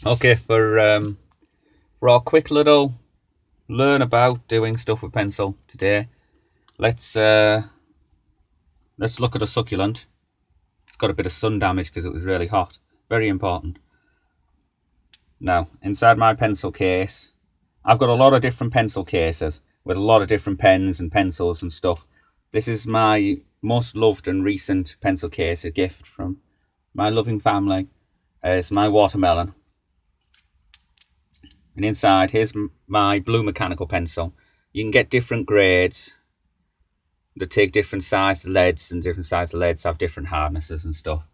Okay, for our quick little learn about doing stuff with pencil today, let's uh, let's look at a succulent. It's got a bit of sun damage because it was really hot. Very important. Now, inside my pencil case, I've got a lot of different pencil cases with a lot of different pens and pencils and stuff. This is my most loved and recent pencil case, a gift from my loving family. It's my watermelon. And inside, here's my blue mechanical pencil. You can get different grades that take different sized leads, and different sized leads have different hardnesses and stuff.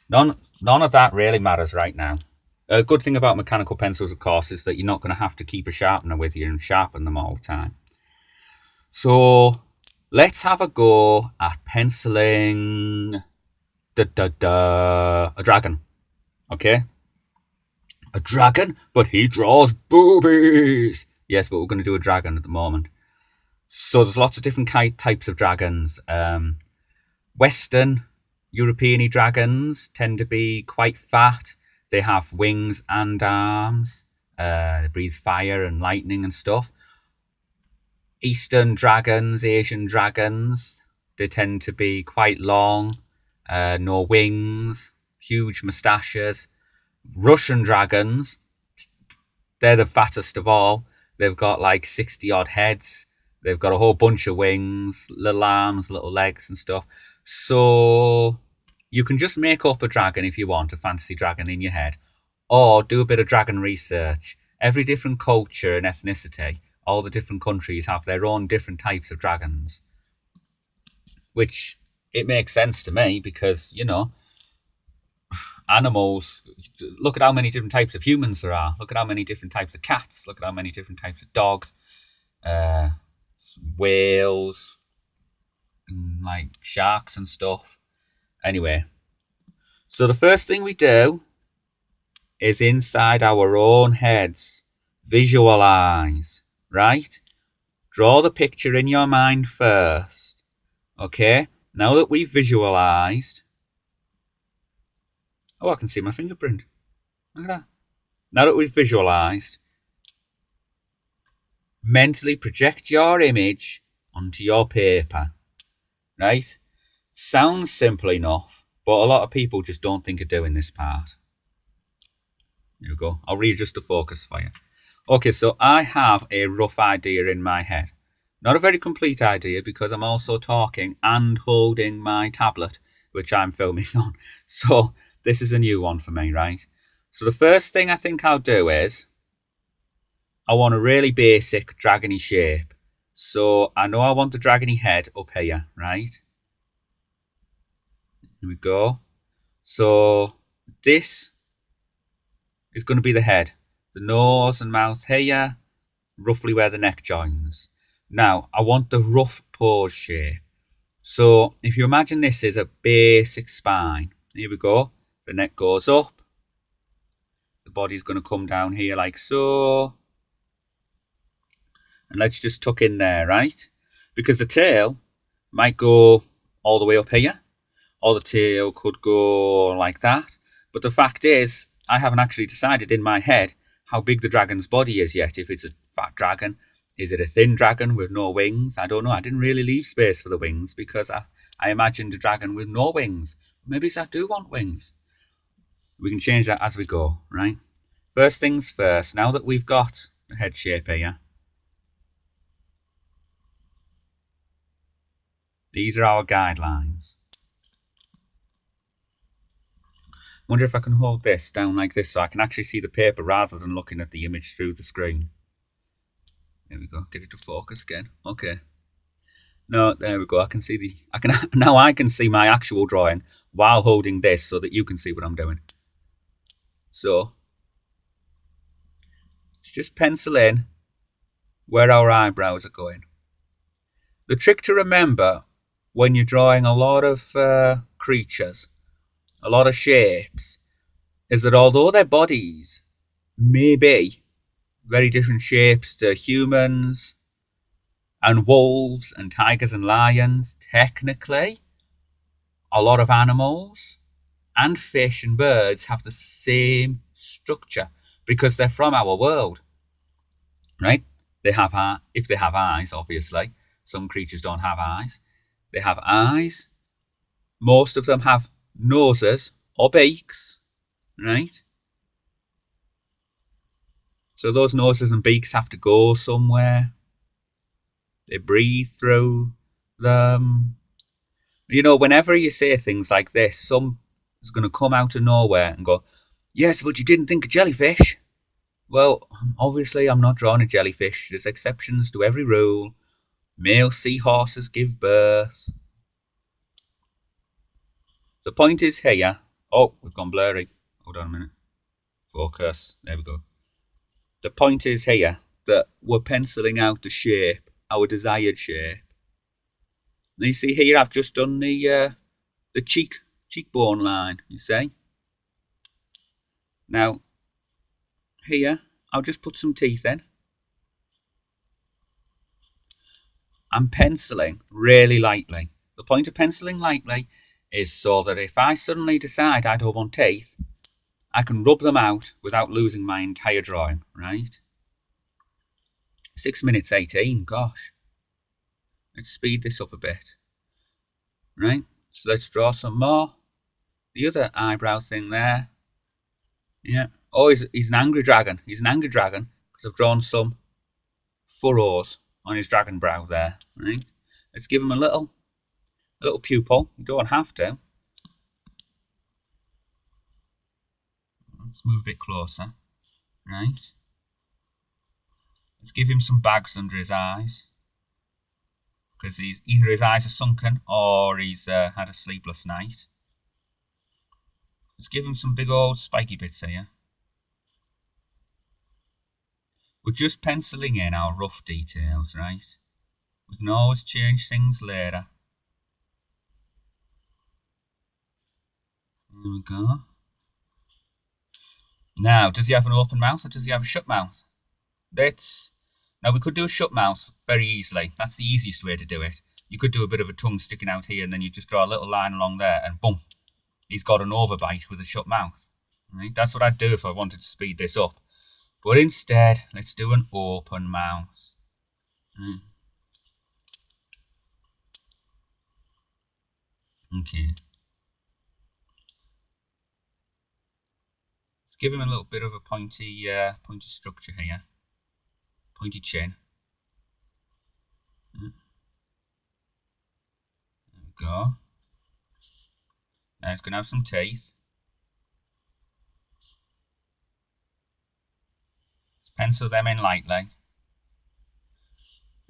None of that really matters right now. A good thing about mechanical pencils, of course, is that you're not going to have to keep a sharpener with you and sharpen them all the time. So let's have a go at penciling a dragon. Okay? A dragon? But he draws boobies! Yes, but we're going to do a dragon at the moment. So there's lots of different types of dragons. Western European dragons tend to be quite fat. They have wings and arms. They breathe fire and lightning and stuff. Eastern dragons, Asian dragons, they tend to be quite long, no wings, huge moustaches. Russian dragons, they're the fattest of all. They've got like 60 odd heads. They've got a whole bunch of wings, little arms, little legs and stuff. So you can just make up a dragon if you want, a fantasy dragon in your head, or do a bit of dragon research. Every different culture and ethnicity, all the different countries have their own different types of dragons, which it makes sense to me because, animals, look at how many different types of humans there are. Look at how many different types of cats. Look at how many different types of dogs, whales, and like sharks and stuff. Anyway, so the first thing we do is inside our own heads. Visualize, right? Draw the picture in your mind first. Okay? Now that we've visualized. Oh, I can see my fingerprint. Look at that. Now that we've visualized, mentally project your image onto your paper. Right? Sounds simple enough, but a lot of people just don't think of doing this part. There we go. I'll readjust the focus for you. Okay, so I have a rough idea in my head. Not a very complete idea because I'm also talking and holding my tablet, which I'm filming on. So this is a new one for me, right? So the first thing I think I'll do is I want a really basic dragony shape. So I know I want the dragony head up here, right? Here we go. So this is going to be the head. The nose and mouth here, roughly where the neck joins. Now, I want the rough pose shape. So if you imagine this is a basic spine, here we go. The neck goes up. The body's going to come down here like so. And let's just tuck in there, right? Because the tail might go all the way up here, or the tail could go like that. But the fact is, I haven't actually decided in my head how big the dragon's body is yet. If it's a fat dragon, is it a thin dragon with no wings? I don't know. I didn't really leave space for the wings because I imagined a dragon with no wings. Maybe I do want wings. We can change that as we go, right? First things first, now that we've got the head shape here, these are our guidelines. Wonder if I can hold this down like this so I can actually see the paper rather than looking at the image through the screen. There we go. Get it to focus again. Okay. No, there we go. I can see now I can see my actual drawing while holding this so that you can see what I'm doing. So let's just pencil in where our eyebrows are going. The trick to remember when you're drawing a lot of creatures, a lot of shapes, is that although their bodies may be very different shapes to humans and wolves and tigers and lions, technically a lot of animals and fish and birds have the same structure because they're from our world, right? They have if they have eyes, obviously. Some creatures don't have eyes. They have eyes. Most of them have noses or beaks, right? So those noses and beaks have to go somewhere. They breathe through them. You know, whenever you say things like this, some is going to come out of nowhere and go, yes, but you didn't think of jellyfish. Well, obviously I'm not drawing a jellyfish. There's exceptions to every rule. Male seahorses give birth. The point is here. Oh, we've gone blurry. Hold on a minute. Focus. There we go. The point is here that we're penciling out the shape, our desired shape. Now you see here I've just done the cheekbone line, you see. Now, here, I'll just put some teeth in. I'm penciling really lightly. The point of penciling lightly is so that if I suddenly decide I don't want teeth, I can rub them out without losing my entire drawing, right? 6 minutes 18, gosh. Let's speed this up a bit. Right, so let's draw some more. The other eyebrow thing there. Yeah. Oh, he's an angry dragon. He's an angry dragon because I've drawn some furrows on his dragon brow there. Right. Let's give him a little pupil. You don't have to. Let's move a bit closer. Right. Let's give him some bags under his eyes because either his eyes are sunken or he's had a sleepless night. Let's give him some big old spiky bits here. We're just penciling in our rough details, right? We can always change things later. There we go. Now, does he have an open mouth or does he have a shut mouth? Now we could do a shut mouth very easily. That's the easiest way to do it. You could do a bit of a tongue sticking out here and then you just draw a little line along there and boom, he's got an overbite with a shut mouth. Right? That's what I'd do if I wanted to speed this up. But instead, let's do an open mouth. Okay. Let's give him a little bit of a pointy structure here. Pointy chin. There we go. Now it's going to have some teeth. Let's pencil them in lightly.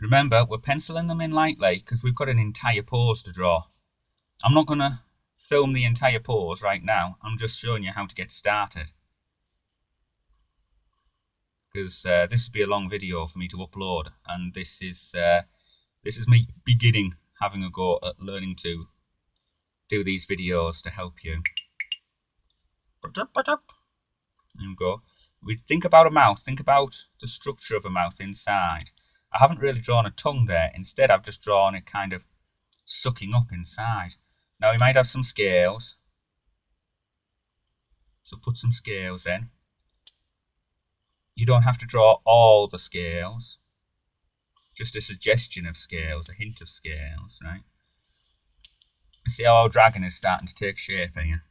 Remember, we're penciling them in lightly because we've got an entire pose to draw. I'm not going to film the entire pose right now. I'm just showing you how to get started. Because this would be a long video for me to upload, and this is me beginning, having a go at learning to do these videos to help you. There we go. We think about a mouth. Think about the structure of a mouth inside. I haven't really drawn a tongue there. Instead, I've just drawn it kind of sucking up inside. Now, we might have some scales. So put some scales in. You don't have to draw all the scales. Just a suggestion of scales, a hint of scales, right? See how our dragon is starting to take shape here.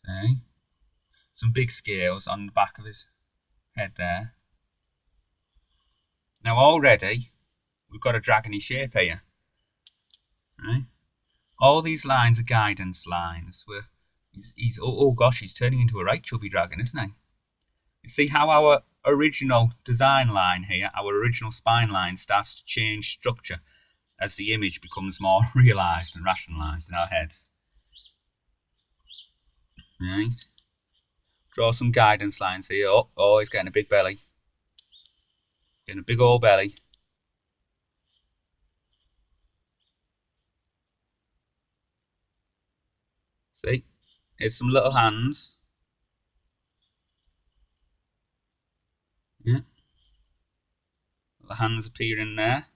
See? Some big scales on the back of his head there. Now already, we've got a dragony shape here. Right? All these lines are guidance lines. Oh gosh, he's turning into a right chubby dragon, isn't he? You see how our original design line here, our original spine line, starts to change structure as the image becomes more realised and rationalised in our heads. Right? Draw some guidance lines here. Oh, he's getting a big belly. Getting a big old belly. See? Here's some little hands. Yeah. The hands appear in there.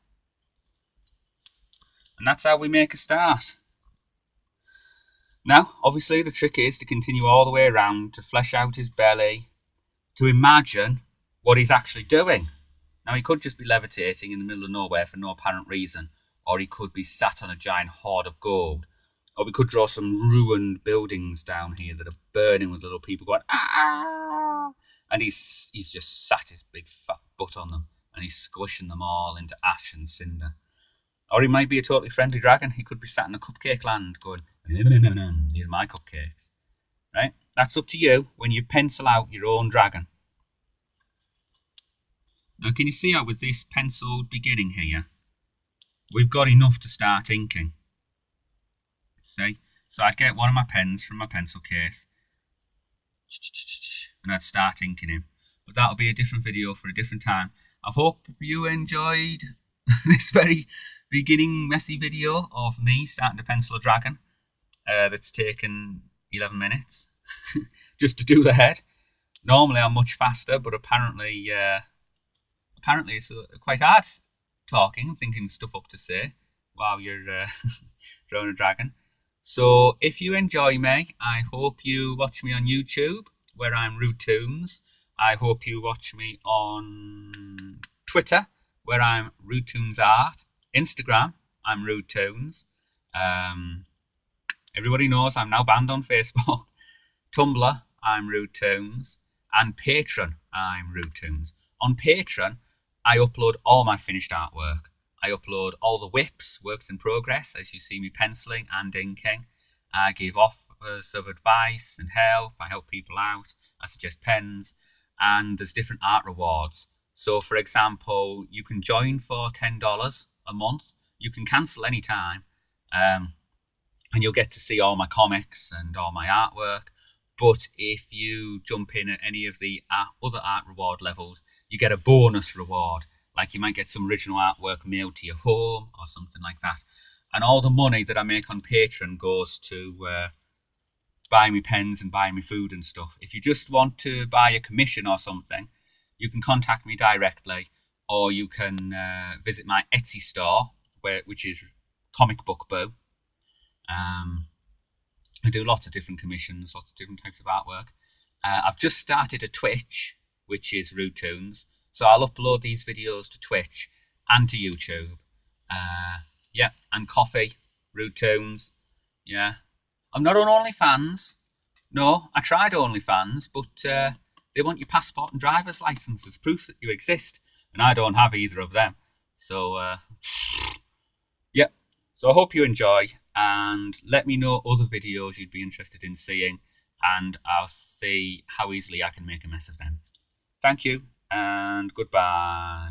And that's how we make a start. Now, obviously, the trick is to continue all the way around, to flesh out his belly, to imagine what he's actually doing. Now, he could just be levitating in the middle of nowhere for no apparent reason, or he could be sat on a giant hoard of gold, or we could draw some ruined buildings down here that are burning with little people going, ah! And he's just sat his big fat butt on them, and he's squishing them all into ash and cinder. Or he might be a totally friendly dragon. He could be sat in a cupcake land going, these are my cupcakes. Right? That's up to you when you pencil out your own dragon. Now, can you see how with this penciled beginning here, we've got enough to start inking? See? So I'd get one of my pens from my pencil case, and I'd start inking him. But that'll be a different video for a different time. I hope you enjoyed this very beginning messy video of me starting to pencil a dragon. That's taken 11 minutes just to do the head. Normally I'm much faster, but apparently it's quite hard talking and thinking stuff up to say while you're drawing a dragon. So if you enjoy me, I hope you watch me on YouTube, where I'm Rutoons. I hope you watch me on Twitter, where I'm RutoonsArt. Instagram, I'm Rutoons. Everybody knows I'm now banned on Facebook. Tumblr, I'm Rutoons. And Patreon, I'm Rutoons. On Patreon, I upload all my finished artwork. I upload all the whips, works in progress, as you see me penciling and inking. I give offers of advice and help. I help people out. I suggest pens. And there's different art rewards. So, for example, you can join for $10 a month. You can cancel any time. And you'll get to see all my comics and all my artwork. But if you jump in at any of the other art reward levels, you get a bonus reward. Like you might get some original artwork mailed to your home or something like that. And all the money that I make on Patreon goes to buy me pens and buy me food and stuff. If you just want to buy a commission or something, you can contact me directly, or you can visit my Etsy store, which is Comic Book Boo. I do lots of different commissions, lots of different types of artwork. I've just started a Twitch, which is Rutoons. So I'll upload these videos to Twitch and to YouTube. Yeah, and Coffee, Rutoons. Yeah. I'm not on OnlyFans. No, I tried OnlyFans, but they want your passport and driver's license as proof that you exist. And I don't have either of them. So, yeah. So I hope you enjoy, and let me know other videos you'd be interested in seeing, and I'll see how easily I can make a mess of them. Thank you, and goodbye.